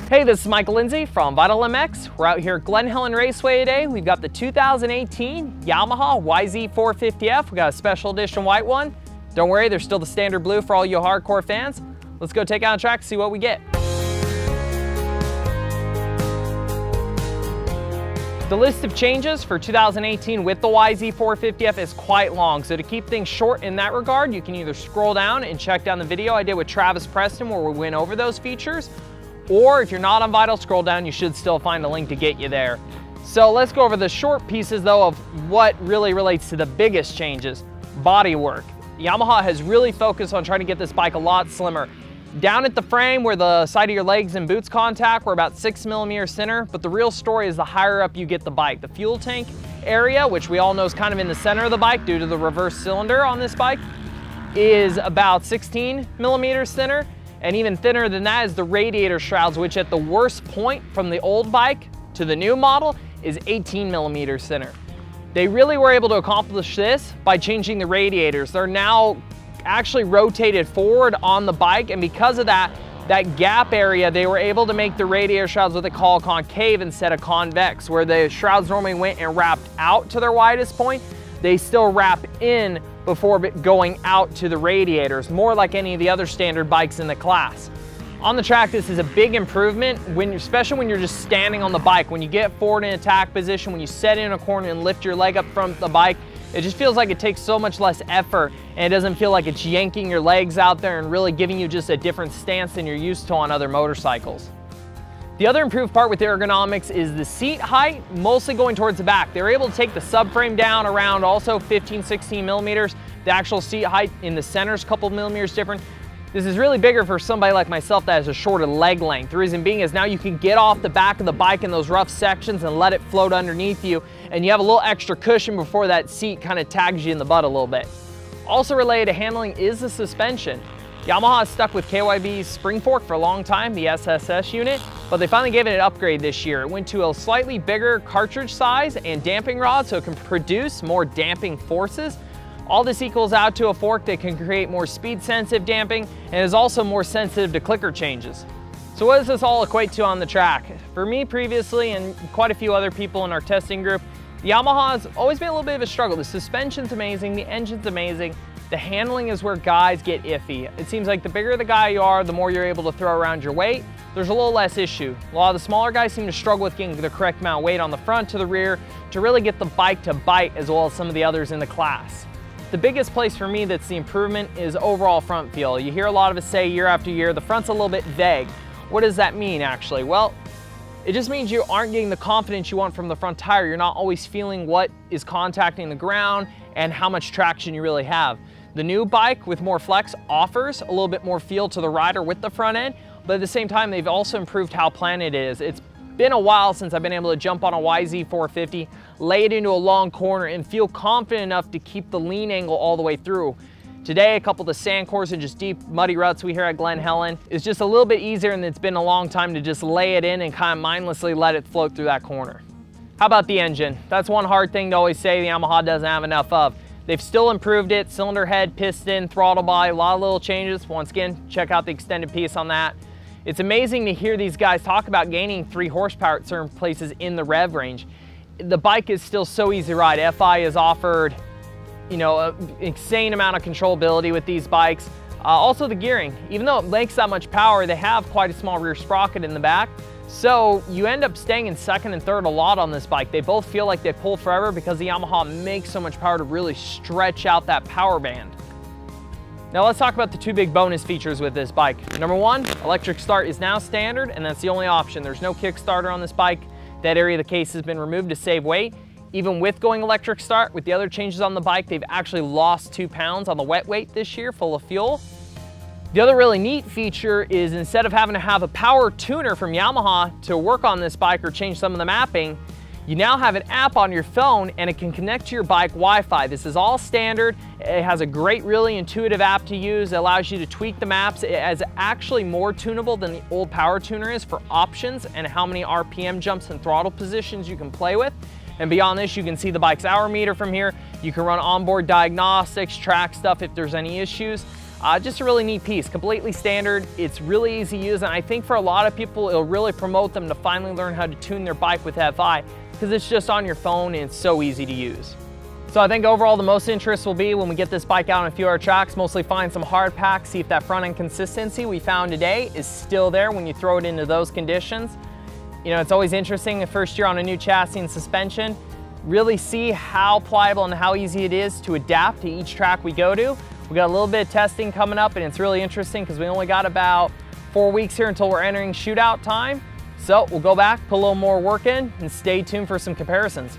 Hey, this is Michael Lindsay from Vital MX. We're out here at Glen Helen Raceway today. We've got the 2018 Yamaha YZ450F. We got a special edition white one. Don't worry, there's still the standard blue for all you hardcore fans. Let's go take out on track and see what we get. The list of changes for 2018 with the YZ450F is quite long, so to keep things short in that regard, you can either scroll down and check down the video I did with Travis Preston where we went over those features, or if you're not on Vital, scroll down, you should still find a link to get you there. So let's go over the short pieces though of what really relates to the biggest changes. Bodywork. Yamaha has really focused on trying to get this bike a lot slimmer. Down at the frame where the side of your legs and boots contact, we're about 6mm thinner, but the real story is the higher up you get the bike. The fuel tank area, which we all know is kind of in the center of the bike due to the reverse cylinder on this bike, is about 16mm thinner. And even thinner than that is the radiator shrouds, which at the worst point from the old bike to the new model is 18mm thinner. They really were able to accomplish this by changing the radiators. They're now actually rotated forward on the bike, and because of that gap area, they were able to make the radiator shrouds what they call concave instead of convex, where the shrouds normally went and wrapped out to their widest point. They still wrap in before going out to the radiators, more like any of the other standard bikes in the class. On the track, this is a big improvement, especially when you're just standing on the bike. When you get forward in attack position, when you set in a corner and lift your leg up from the bike, it just feels like it takes so much less effort, and it doesn't feel like it's yanking your legs out there and really giving you just a different stance than you're used to on other motorcycles. The other improved part with the ergonomics is the seat height, mostly going towards the back. They were able to take the subframe down around also 15-16mm. The actual seat height in the center is a couple millimeters different. This is really bigger for somebody like myself that has a shorter leg length. The reason being is now you can get off the back of the bike in those rough sections and let it float underneath you, and you have a little extra cushion before that seat kind of tags you in the butt a little bit. Also related to handling is the suspension. Yamaha has stuck with KYB's spring fork for a long time, the SSS unit, but they finally gave it an upgrade this year. It went to a slightly bigger cartridge size and damping rod so it can produce more damping forces. All this equals out to a fork that can create more speed-sensitive damping and is also more sensitive to clicker changes. So what does this all equate to on the track? For me previously, and quite a few other people in our testing group, the Yamaha has always been a little bit of a struggle. The suspension's amazing, the engine's amazing, the handling is where guys get iffy. It seems like the bigger the guy you are, the more you're able to throw around your weight, there's a little less issue. A lot of the smaller guys seem to struggle with getting the correct amount of weight on the front to the rear to really get the bike to bite as well as some of the others in the class. The biggest place for me that's the improvement is overall front feel. You hear a lot of us say year after year, the front's a little bit vague. What does that mean actually? Well, it just means you aren't getting the confidence you want from the front tire. You're not always feeling what is contacting the ground and how much traction you really have. The new bike with more flex offers a little bit more feel to the rider with the front end, but at the same time, they've also improved how planted it is. It's been a while since I've been able to jump on a YZ450, lay it into a long corner and feel confident enough to keep the lean angle all the way through. Today, a couple of the sand cores and just deep muddy ruts we hear at Glen Helen is just a little bit easier, and it's been a long time to just lay it in and kind of mindlessly let it float through that corner. How about the engine? That's one hard thing to always say the Yamaha doesn't have enough of. They've still improved it, cylinder head, piston, throttle body, a lot of little changes. Once again, check out the extended piece on that. It's amazing to hear these guys talk about gaining 3 horsepower at certain places in the rev range. The bike is still so easy to ride. FI has offered, you know, an insane amount of controllability with these bikes. Also the gearing, even though it makes that much power, they have quite a small rear sprocket in the back. So you end up staying in second and third a lot on this bike. They both feel like they pull forever because the Yamaha makes so much power to really stretch out that power band. Now let's talk about the 2 big bonus features with this bike. Number 1, electric start is now standard, and that's the only option. There's no Kickstarter on this bike. That area of the case has been removed to save weight. Even with going electric start, with the other changes on the bike, they've actually lost 2 pounds on the wet weight this year, full of fuel. The other really neat feature is instead of having to have a power tuner from Yamaha to work on this bike or change some of the mapping, you now have an app on your phone and it can connect to your bike Wi-Fi. This is all standard. It has a great, really intuitive app to use. It allows you to tweak the maps. It is actually more tunable than the old power tuner is for options and how many RPM jumps and throttle positions you can play with. And beyond this, you can see the bike's hour meter from here. You can run onboard diagnostics, track stuff if there's any issues. Just a really neat piece, completely standard. It's really easy to use, and I think for a lot of people, it'll really promote them to finally learn how to tune their bike with FI, because it's just on your phone and it's so easy to use. So I think overall the most interest will be when we get this bike out on a few of our tracks, mostly find some hard packs, see if that front end consistency we found today is still there when you throw it into those conditions. You know, it's always interesting the first year on a new chassis and suspension, really see how pliable and how easy it is to adapt to each track we go to. We got a little bit of testing coming up, and it's really interesting because we only got about 4 weeks here until we're entering shootout time. So we'll go back, put a little more work in, and stay tuned for some comparisons.